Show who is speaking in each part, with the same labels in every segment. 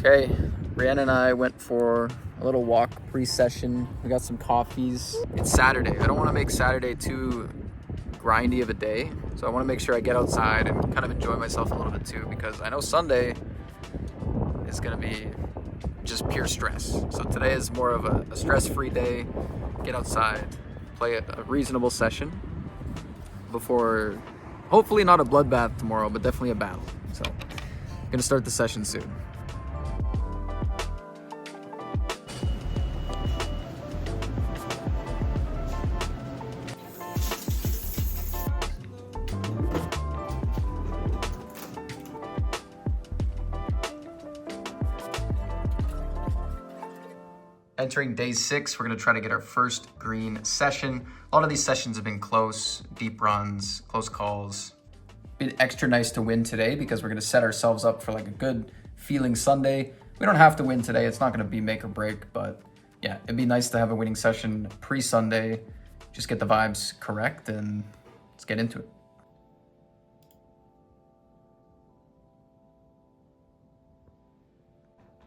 Speaker 1: Okay, Brianna and I went for a little walk pre-session. We got some coffees. It's Saturday. I don't want to make Saturday too grindy of a day, so I want to make sure I get outside and kind of enjoy myself a little bit too, because I know Sunday is going to be just pure stress. So today is more of a stress-free day. Get outside, play a reasonable session before, hopefully not a bloodbath tomorrow, but definitely a battle. So I'm going to start the session soon. Entering day 6, we're going to try to get our first green session. A lot of these sessions have been close, deep runs, close calls. Been extra nice to win today because we're going to set ourselves up for like a good feeling Sunday. We don't have to win today. It's not going to be make or break, but yeah, it'd be nice to have a winning session pre-Sunday. Just get the vibes correct and let's get into it.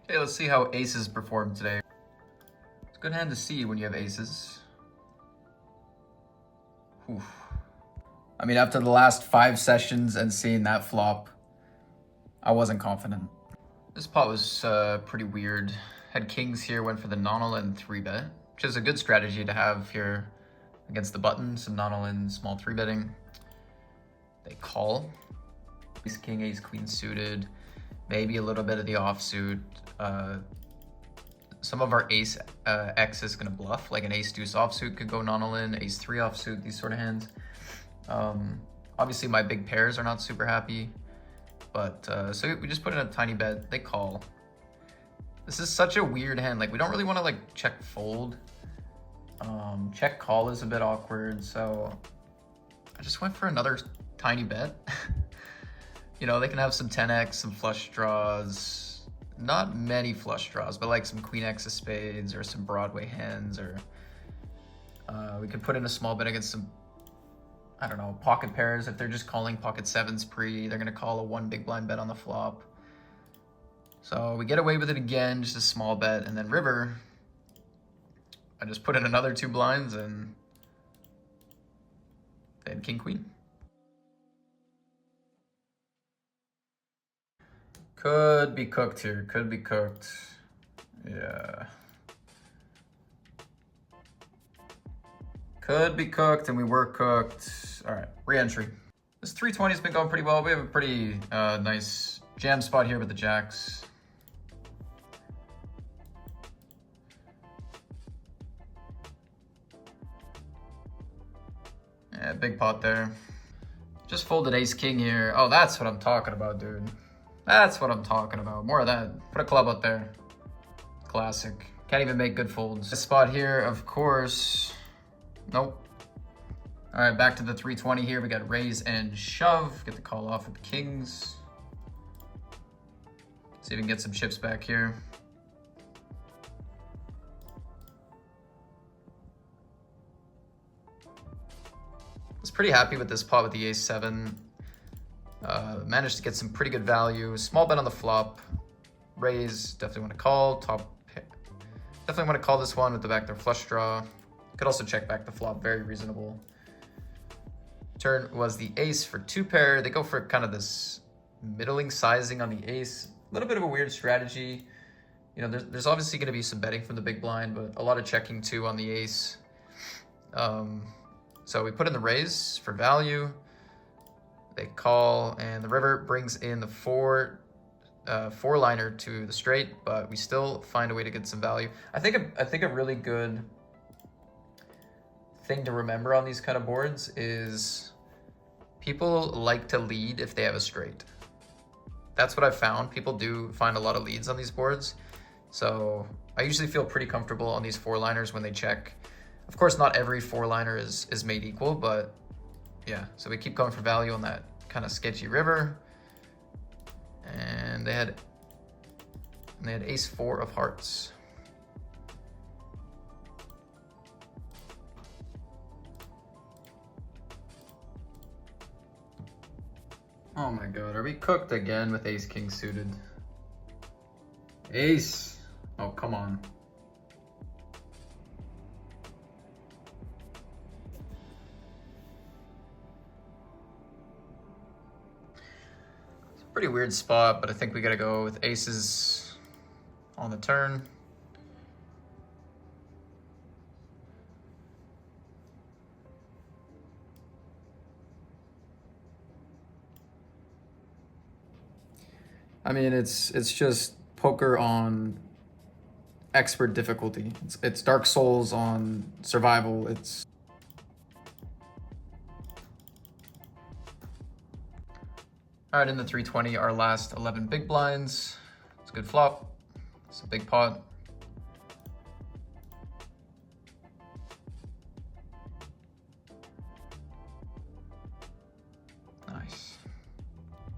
Speaker 1: Okay, let's see how aces perform today. It's a good hand to see when you have aces. Oof. I mean, after the last 5 sessions and seeing that flop, I wasn't confident. This pot was pretty weird. Had kings here, went for the non-all-in 3-bet, which is a good strategy to have here against the button. Some non-all-in small 3-betting. They call. Ace king, ace queen suited. Maybe a little bit of the offsuit. Some of our ace X is going to bluff, like an ace deuce offsuit could go non-all-in, ace 3 offsuit, these sort of hands. Obviously my big pairs are not super happy, but so we just put in a tiny bet. They call. This is such a weird hand. Like, we don't really want to like check fold. Check call is a bit awkward, so I just went for another tiny bet. You know, they can have some 10x, some flush draws. Not many flush draws, but like some queen X of spades or some Broadway hands, or we could put in a small bet against some, I don't know, pocket pairs. If they're just calling pocket 7s pre, they're gonna call a 1 big blind bet on the flop. So we get away with it again, just a small bet, and then river, I just put in another 2 blinds and then king queen. Could be cooked here, could be cooked. Yeah. Could be cooked, and we were cooked. All right, re-entry. This 320 has been going pretty well. We have a pretty nice jam spot here with the jacks. Yeah, big pot there. Just folded ace king here. Oh, that's what I'm talking about, dude. That's what I'm talking about. More of that. Put a club up there. Classic. Can't even make good folds. This spot here, of course. Nope. All right, back to the 320 here. We got raise and shove. Get the call off with the kings. See if we can get some chips back here. I was pretty happy with this pot with the ace 7. Managed to get some pretty good value. Small bet on the flop. Raise, definitely want to call. Top pick. Definitely want to call this one with the backdoor flush draw. Could also check back the flop, very reasonable. Turn was the ace for 2 pair. They go for kind of this middling sizing on the ace. A little bit of a weird strategy. You know, there's obviously going to be some betting from the big blind, but a lot of checking too on the ace. So we put in the raise for value. They call, and the river brings in the 4-liner to the straight, but we still find a way to get some value. I think a really good thing to remember on these kind of boards is people like to lead if they have a straight. That's what I've found. People do find a lot of leads on these boards. So I usually feel pretty comfortable on these 4-liners when they check. Of course, not every 4-liner is made equal, but yeah, so we keep going for value on that kind of sketchy river. And they had ace 4 of hearts. Oh my god, are we cooked again with ace king suited? Ace. Oh, come on. It's a pretty weird spot, but I think we gotta go with aces on the turn. I mean, it's just poker on expert difficulty. It's Dark Souls on survival. It's all right in the 320. Our last 11 big blinds. It's a good flop. It's a big pot. Nice.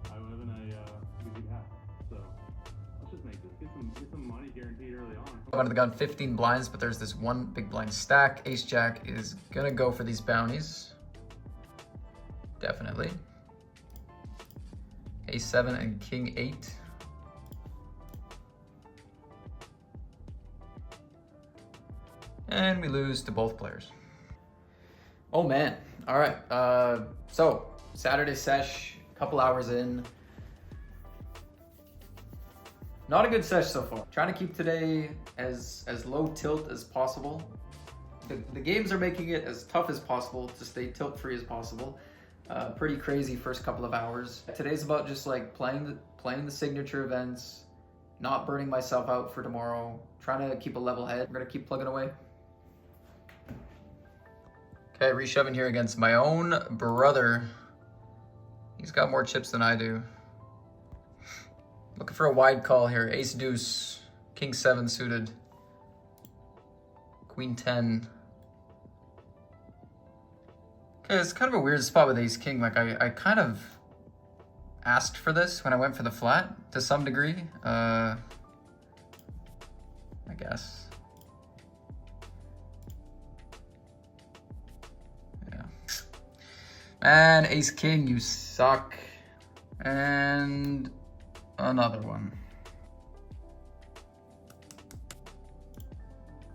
Speaker 2: I live in a big house, so let's just make this. Get some money guaranteed early on.
Speaker 1: Under the gun, 15 blinds, but there's this one big blind stack. Ace Jack is gonna go for these bounties. Definitely. Ace 7 and King 8. And we lose to both players. Oh man. All right. So Saturday sesh, a couple hours in. Not a good sesh so far. Trying to keep today as low tilt as possible. The games are making it as tough as possible to stay tilt free as possible. Pretty crazy first couple of hours. Today's about just like playing the signature events, not burning myself out for tomorrow, trying to keep a level head. We're gonna keep plugging away. Okay, reshoving here against my own brother. He's got more chips than I do. Looking for a wide call here. Ace deuce, King 7 suited, Queen 10. Okay, it's kind of a weird spot with Ace King. Like I kind of asked for this when I went for the flat to some degree. I guess. Yeah. Man, Ace King, you suck. And another one.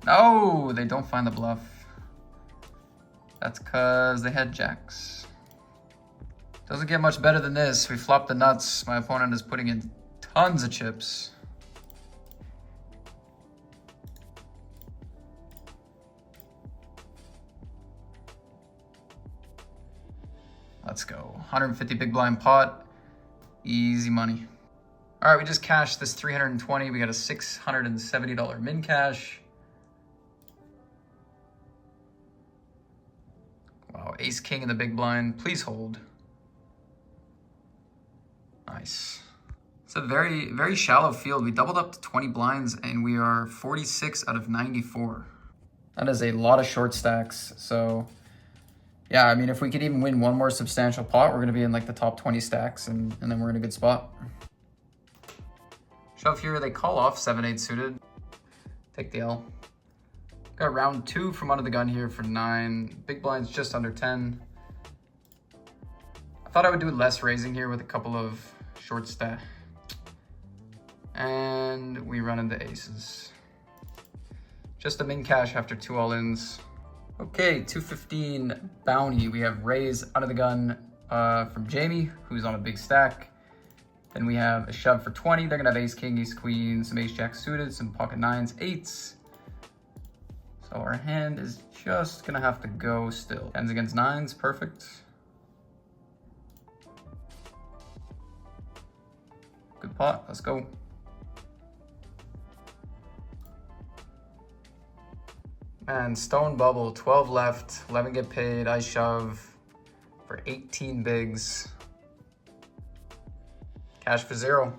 Speaker 1: No, they don't find the bluff. That's because they had jacks. Doesn't get much better than this. We flopped the nuts. My opponent is putting in tons of chips. Let's go. 150 big blind pot. Easy money. All right, we just cashed this 320. We got a $670 min cash. Wow, Ace King in the big blind. Please hold. Nice. It's a very, very shallow field. We doubled up to 20 blinds and we are 46 out of 94. That is a lot of short stacks. So yeah, I mean, if we could even win one more substantial pot, we're gonna be in like the top 20 stacks and then we're in a good spot. Shove here, they call off 7-8 suited. Take the L. Got round 2 from under the gun here for 9. Big blind's just under 10. I thought I would do less raising here with a couple of short stack. And we run into aces. Just a min cash after 2 all-ins. Okay, 215 bounty. We have raise under the gun from Jamie, who's on a big stack. Then we have a shove for 20. They're gonna have ace king, ace queen, some ace jack suited, some pocket 9s, 8s. So our hand is just gonna have to go still. 10s against 9s, perfect. Good pot, let's go. Man, stone bubble, 12 left, 11 get paid, I shove for 18 bigs. Cash for 0.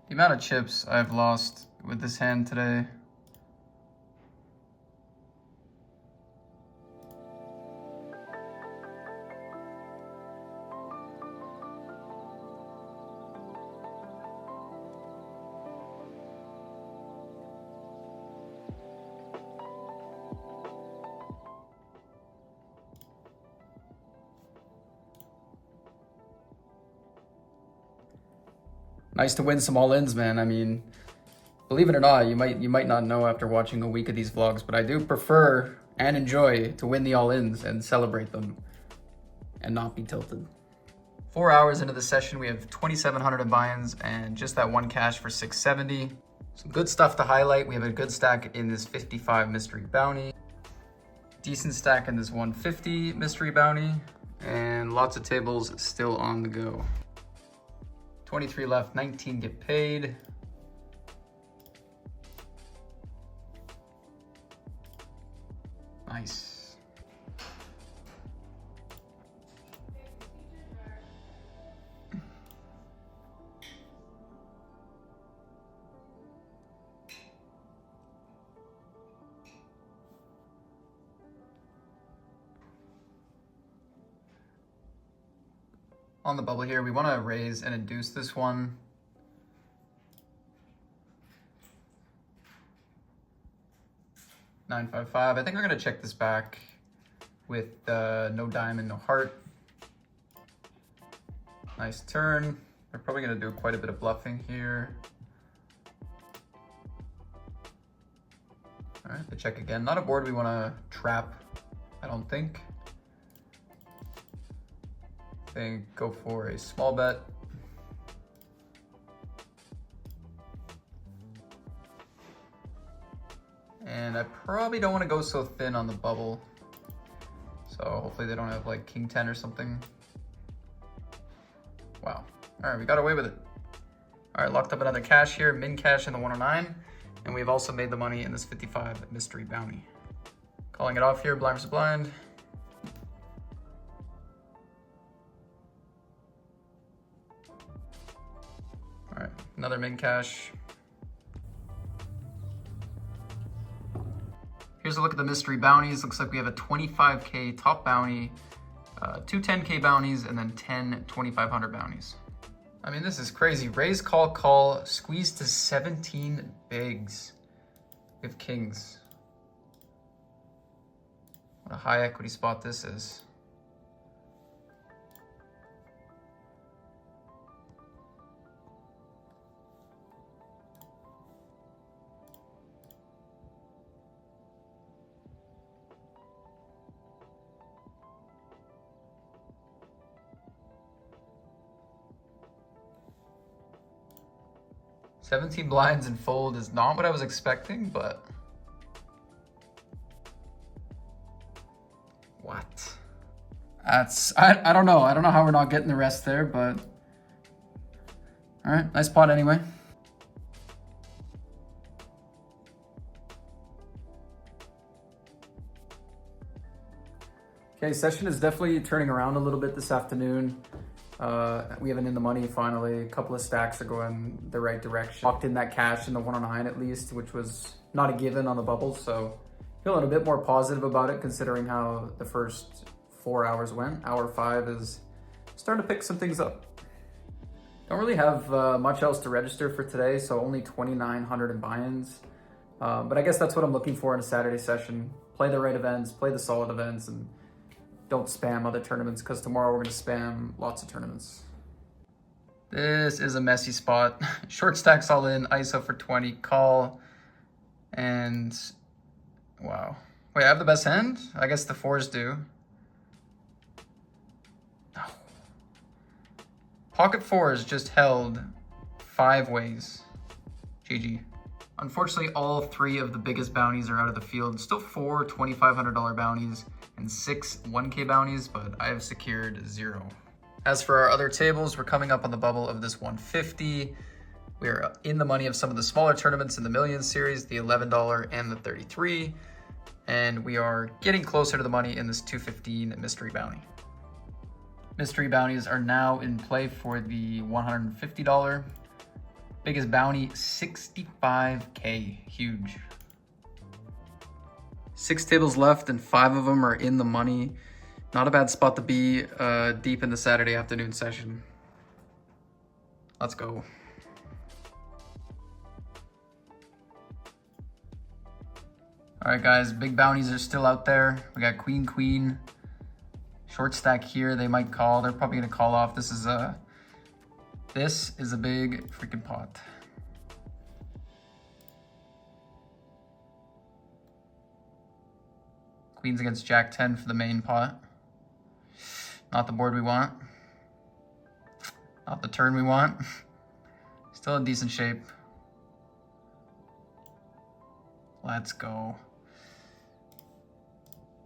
Speaker 1: The amount of chips I've lost with this hand today. Nice to win some all-ins, man. I mean, Believe it or not, you might not know after watching a week of these vlogs, but I do prefer and enjoy to win the all-ins and celebrate them and not be tilted. 4 hours into the session, we have 2,700 in buy-ins and just that one cash for 670. Some good stuff to highlight. We have a good stack in this 55 mystery bounty. Decent stack in this 150 mystery bounty. And lots of tables still on the go. 23 left, 19 get paid. Nice. On the bubble here, we want to raise and induce this one. $955. I think we're going to check this back with no diamond, no heart. Nice turn. We're probably going to do quite a bit of bluffing here. All right, the check again. Not a board we want to trap, I don't think. I think go for a small bet. And I probably don't want to go so thin on the bubble. So hopefully they don't have like king 10 or something. Wow. All right, we got away with it. All right, locked up another cash here, min cash in the 109. And we've also made the money in this 55 mystery bounty. Calling it off here, blind versus blind. All right, another min cash. Here's a look at the mystery bounties. Looks like we have a 25K top bounty, two 10K bounties, and then 10 2,500 bounties. I mean, this is crazy. Raise, call, call, squeeze to 17 bigs with kings. What a high equity spot this is. $17 blinds and fold is not what I was expecting, but what? That's, I don't know. I don't know how we're not getting the rest there, but all right, nice pot anyway. Okay, session is definitely turning around a little bit this afternoon. We have an in the money finally. A couple of stacks are going the right direction. Locked in that cash in the 109 at least, which was not a given on the bubble. So feeling a bit more positive about it considering how the first 4 hours went. Hour 5 is starting to pick some things up. Don't really have much else to register for today. So only 2,900 in buy-ins. But I guess that's what I'm looking for in a Saturday session. Play the right events, play the solid events, and don't spam other tournaments because tomorrow we're going to spam lots of tournaments. This is a messy spot. Short stacks all in, ISO for 20, call, and wow. Wait, I have the best hand? I guess the 4s do. No. Pocket 4s just held 5 ways. GG. Unfortunately, all 3 of the biggest bounties are out of the field. Still 4 $2,500 bounties and 6 1K bounties, but I have secured 0. As for our other tables, we're coming up on the bubble of this 150. We're in the money of some of the smaller tournaments in the Millions series, the $11 and the 33. And we are getting closer to the money in this 215 mystery bounty. Mystery bounties are now in play for the $150. Biggest bounty, 65K, huge. 6 tables left and 5 of them are in the money. Not a bad spot to be deep in the Saturday afternoon session. Let's go. All right, guys, big bounties are still out there. We got queen, queen, short stack here. They might call. They're probably gonna call off. This is a big freaking pot. Queens against Jack 10 for the main pot. Not the board we want. Not the turn we want. Still in decent shape. Let's go.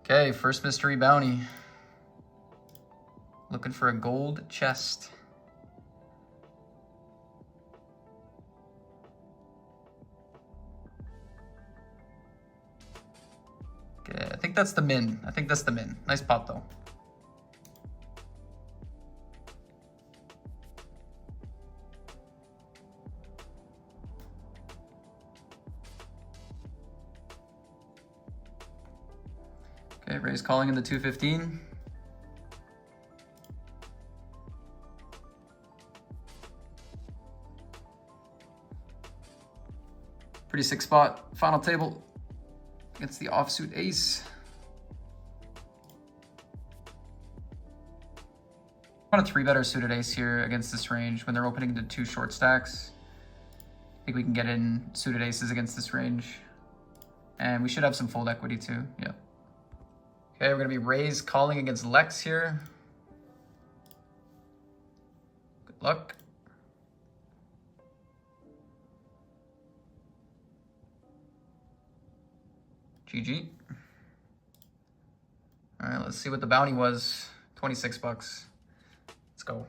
Speaker 1: Okay, first mystery bounty. Looking for a gold chest. Okay, I think that's the min. I think that's the min. Nice pot though. Okay, raise calling in the 215. Pretty sick spot. Final table against the offsuit ace. I want a 3-better suited ace here against this range when they're opening into 2 short stacks. I think we can get in suited aces against this range. And we should have some fold equity too, yeah. Okay, we're gonna be raise calling against Lex here. Good luck. GG. All right, let's see what the bounty was. 26 bucks. Let's go.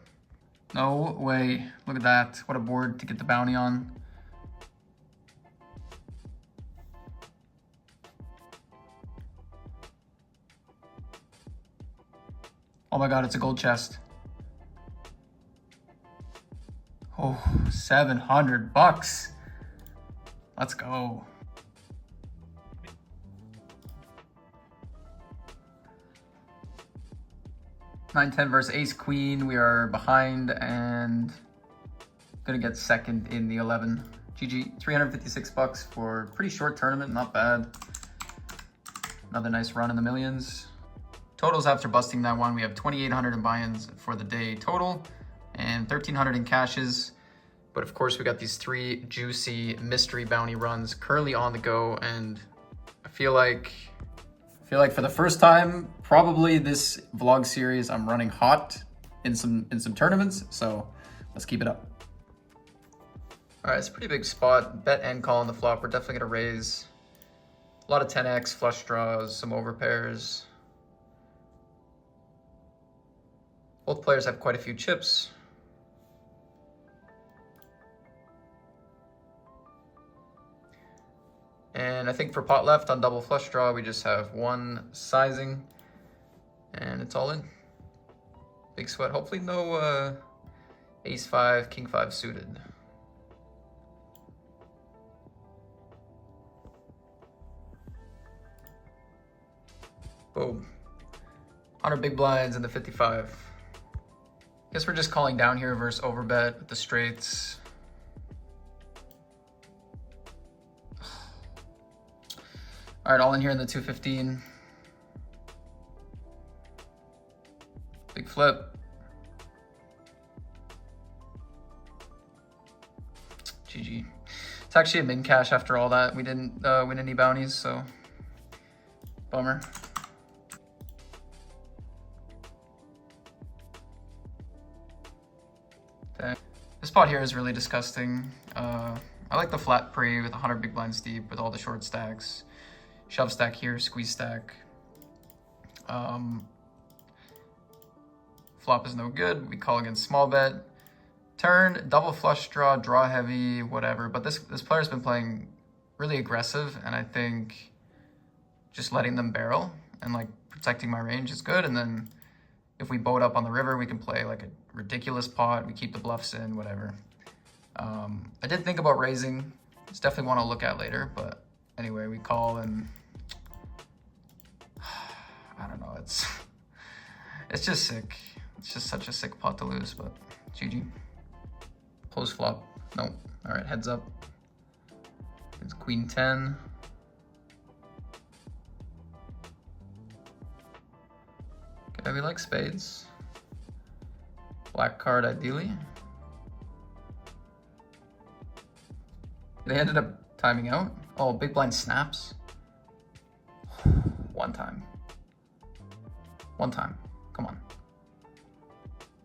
Speaker 1: No way. Look at that. What a board to get the bounty on. Oh my God, it's a gold chest. Oh, 700 bucks. Let's go. Nine, 10 versus ace queen. We are behind and gonna get second in the 11. GG, 356 bucks for a pretty short tournament, not bad. Another nice run in the millions. Totals after busting that one, we have 2,800 in buy-ins for the day total and 1,300 in cashes. But of course we got these 3 juicy mystery bounty runs currently on the go, and I feel like for the first time, probably this vlog series, I'm running hot in some tournaments, so let's keep it up. All right, it's a pretty big spot. Bet and call on the flop. We're definitely gonna raise. A lot of 10x, flush draws, some overpairs. Both players have quite a few chips. And I think for pot left on double flush draw, we just have 1 sizing and it's all in. Big sweat. Hopefully no ace 5, king 5 suited. Boom. 100 big blinds in the 55. Guess we're just calling down here versus overbet with the straights. All right, all in here in the 215. Big flip. GG. It's actually a min cash after all that. We didn't win any bounties, so bummer. Okay. This spot here is really disgusting. I like the flat pre with 100 big blinds deep with all the short stacks. Shove stack here, squeeze stack. Flop is no good. We call against small bet. Turn, double flush draw, draw heavy, whatever. But this player's been playing really aggressive, and I think just letting them barrel and like protecting my range is good. And then if we boat up on the river, we can play like a ridiculous pot. We keep the bluffs in, whatever. I did think about raising. It's definitely one I'll look at later, but anyway, we call and I don't know. It's just sick. It's just such a sick pot to lose, but GG. Close flop. Nope. All right, heads up. It's queen 10. Okay, we like spades. Black card ideally. They ended up timing out. Oh, big blind snaps. One time. One time. Come on.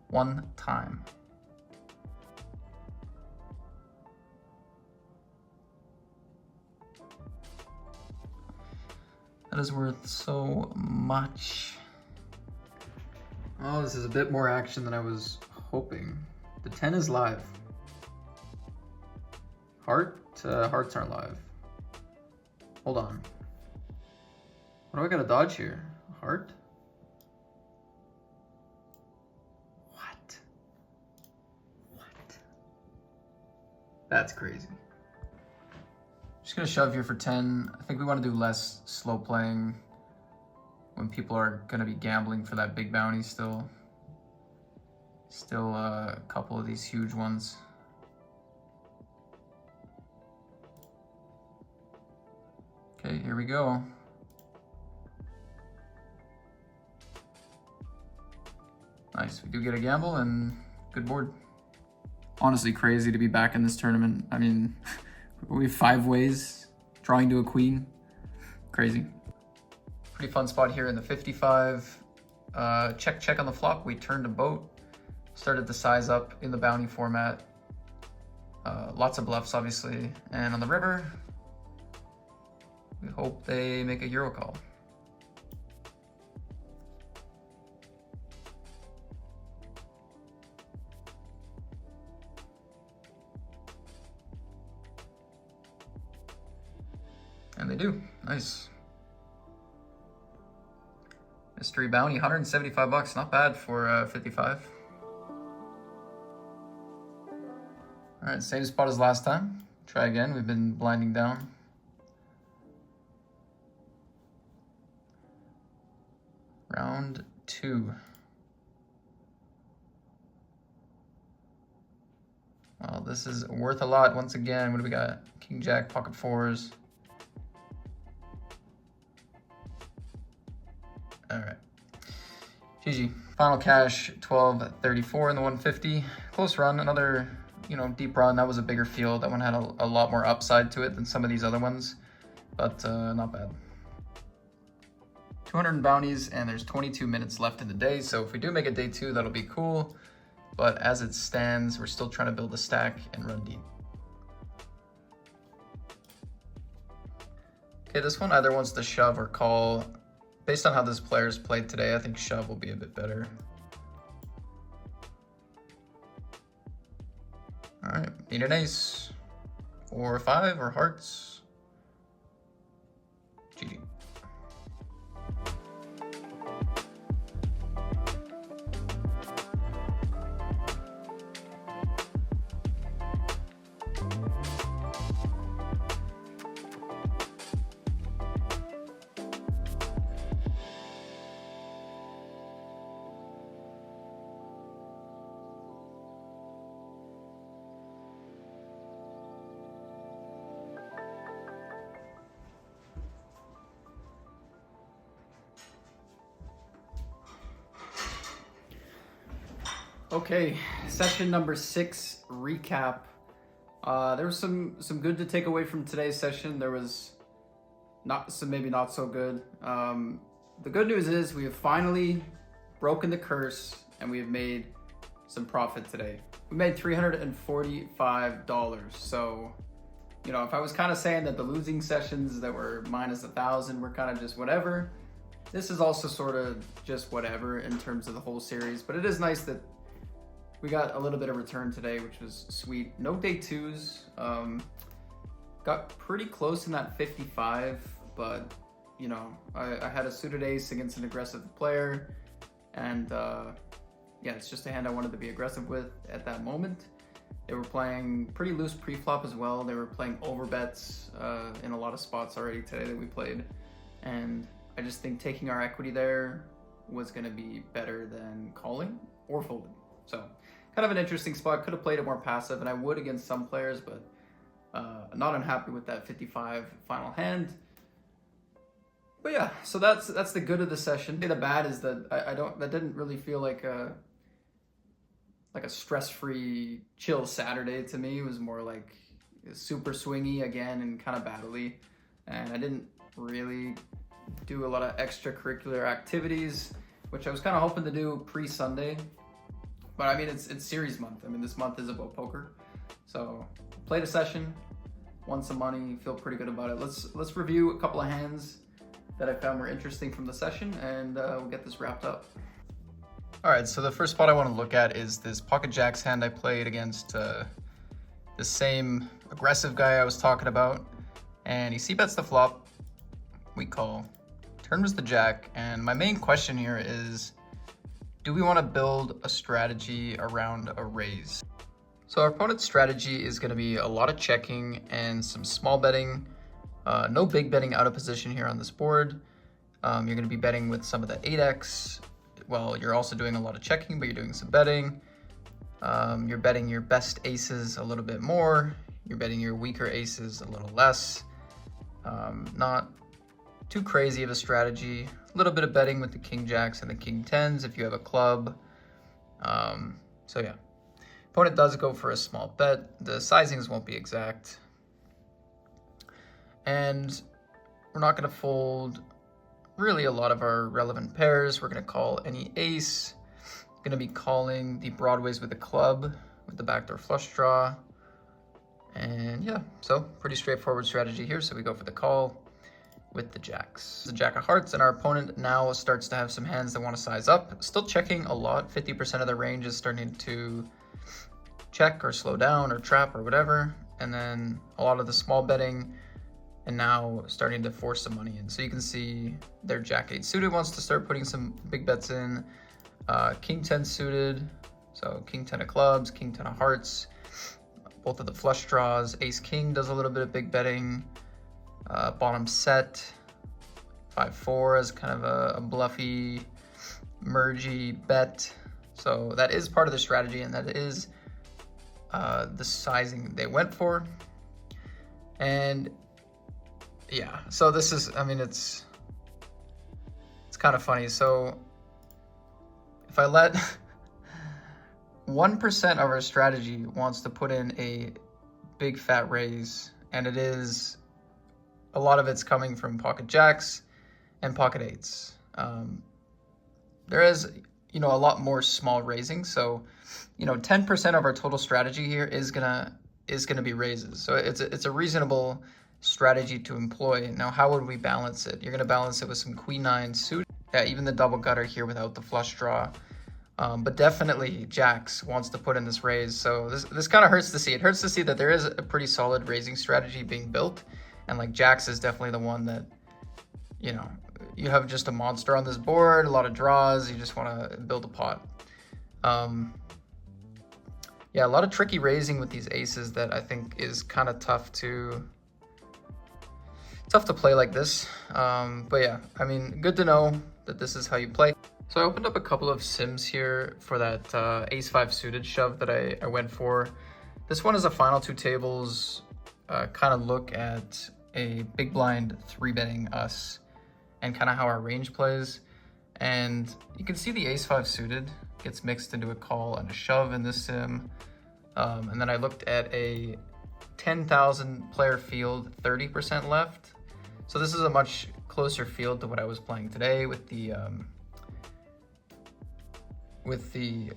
Speaker 1: One time. That is worth so much. Oh, this is a bit more action than I was hoping. The 10 is live. Hearts aren't live. Hold on. What do I gotta dodge here? Heart? What? What? That's crazy. Just gonna shove here for 10. I think we want to do less slow playing when people are gonna be gambling for that big bounty still. Still a couple of these huge ones. Okay, here we go. Nice, we do get a gamble and good board. Honestly crazy to be back in this tournament. I mean, we have 5 ways, drawing to a queen. Crazy. Pretty fun spot here in the 55. Check on the flop. We turned a boat. Started to size up in the bounty format. Lots of bluffs, obviously. And on the river, we hope they make a Euro call. And they do. Nice. Mystery bounty, 175 bucks. Not bad for 55. All right, same spot as last time. Try again. We've been blinding down. Round 2. Well, this is worth a lot once again. What do we got? King, Jack, pocket 4s. All right. GG. Final cash, 12.34 in the 150. Close run, another, deep run. That was a bigger field. That one had a lot more upside to it than some of these other ones, but not bad. 200 bounties, and there's 22 minutes left in the day. So if we do make a day 2, that'll be cool. But as it stands, we're still trying to build a stack and run deep. Okay, this one either wants to shove or call. Based on how this player's played today, I think shove will be a bit better. All right, need an ace or 5 or hearts. GG. Okay, session number 6 recap. There was some good to take away from today's session. There was maybe not so good. The good news is we have finally broken the curse and we have made some profit today. We made $345. So, if I was kind of saying that the losing sessions that were minus 1,000 were kind of just whatever, this is also sort of just whatever in terms of the whole series. But it is nice that we got a little bit of return today, which was sweet. No day 2s. Got pretty close in that 55, but I had a suited ace against an aggressive player, and yeah, it's just a hand I wanted to be aggressive with at that moment. They were playing pretty loose pre-flop as well. They were playing overbets in a lot of spots already today that we played, and I just think taking our equity there was going to be better than calling or folding. So kind of an interesting spot. Could have played it more passive, and I would against some players, but not unhappy with that 55 final hand. But yeah, so that's the good of the session. The bad is that that didn't really feel like a stress-free, chill Saturday to me. It was more like super swingy again and kind of battly, and I didn't really do a lot of extracurricular activities. which I was kind of hoping to do pre-Sunday. But I mean, it's series month. I mean, this month is about poker. So played a session, won some money, feel pretty good about it. Let's review a couple of hands that I found were interesting from the session, and we'll get this wrapped up. All right, so the first spot I want to look at is this pocket jacks hand I played against the same aggressive guy I was talking about. And he c-bets the flop, we call. Turn was the jack, and my main question here is, do we want to build a strategy around a raise? So our opponent's strategy is going to be a lot of checking and some small betting. No big betting out of position here on this board. You're going to be betting with some of the 8x. Well, you're also doing a lot of checking, but you're doing some betting. You're betting your best aces a little bit more. You're betting your weaker aces a little less. Not too crazy of a strategy. A little bit of betting with the king jacks and the king tens if you have a club. So yeah, opponent does go for a small bet. The sizings won't be exact. And we're not going to fold really a lot of our relevant pairs. We're going to call any ace. Going to be calling the broadways with a club with the backdoor flush draw. And yeah, so pretty straightforward strategy here. So we go for the call with the jacks. The jack of hearts, and our opponent now starts to have some hands that want to size up. Still checking a lot. 50% of the range is starting to check or slow down or trap or whatever. And then a lot of the small betting, and now starting to force some money in. So you can see their jack 8 suited wants to start putting some big bets in. King 10 suited, so king 10 of clubs, king 10 of hearts, both of the flush draws. Ace king does a little bit of big betting. Bottom set, 5-4 as kind of a bluffy, mergy bet. So that is part of the strategy, and that is the sizing they went for. And yeah, so this is, I mean, it's kind of funny. So if I let 1% of our strategy wants to put in a big fat raise, and it is, a lot of it's coming from pocket jacks and pocket eights. There is, a lot more small raising. So, 10% of our total strategy here is gonna be raises. So it's a reasonable strategy to employ. Now, how would we balance it? You're gonna balance it with some queen 9 suit. Yeah, even the double gutter here without the flush draw. But definitely jacks wants to put in this raise. So this kind of hurts to see. It hurts to see that there is a pretty solid raising strategy being built. And like jacks is definitely the one that, you have just a monster on this board, a lot of draws. You just want to build a pot. Yeah, a lot of tricky raising with these aces that I think is kind of tough to play like this. But yeah, I mean, good to know that this is how you play. So I opened up a couple of sims here for that ace 5 suited shove that I went for. This one is a final 2 tables kind of look at a big blind 3-betting us and kind of how our range plays. And you can see the ace 5 suited gets mixed into a call and a shove in this sim. And then I looked at a 10,000 player field, 30% left. So this is a much closer field to what I was playing today with the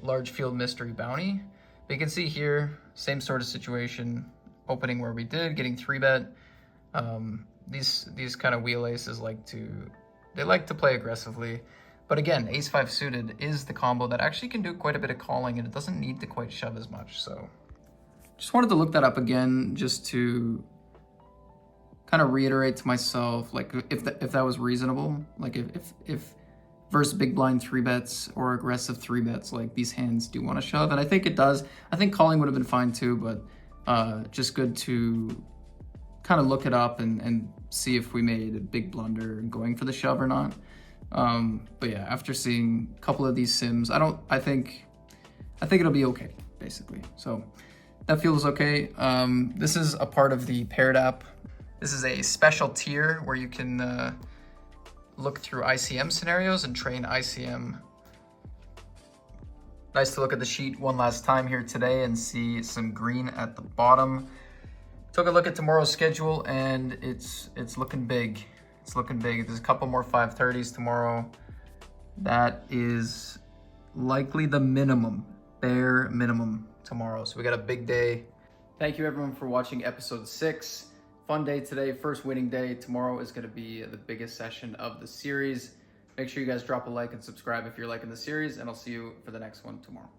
Speaker 1: large field mystery bounty. But you can see here, same sort of situation, opening where we did, getting 3-bet. These kind of wheel aces like to play aggressively. But again, ace 5 suited is the combo that actually can do quite a bit of calling, and it doesn't need to quite shove as much. So just wanted to look that up again just to kind of reiterate to myself, like if that was reasonable, like if versus big blind 3-bets or aggressive 3-bets, like these hands do want to shove, and I think it does. I think calling would have been fine too, but just good to kind of look it up and see if we made a big blunder going for the shove or not. But yeah, after seeing a couple of these sims, I think it'll be okay, basically. So that feels okay. This is a part of the paired app. This is a special tier where you can look through ICM scenarios and train ICM. Nice to look at the sheet one last time here today and see some green at the bottom. Took a look at tomorrow's schedule and it's looking big. It's looking big. There's a couple more 530s tomorrow. That is likely the minimum, bare minimum tomorrow. So we got a big day. Thank you everyone for watching episode 6. Fun day today, first winning day. Tomorrow is going to be the biggest session of the series. Make sure you guys drop a like and subscribe if you're liking the series, and I'll see you for the next one tomorrow.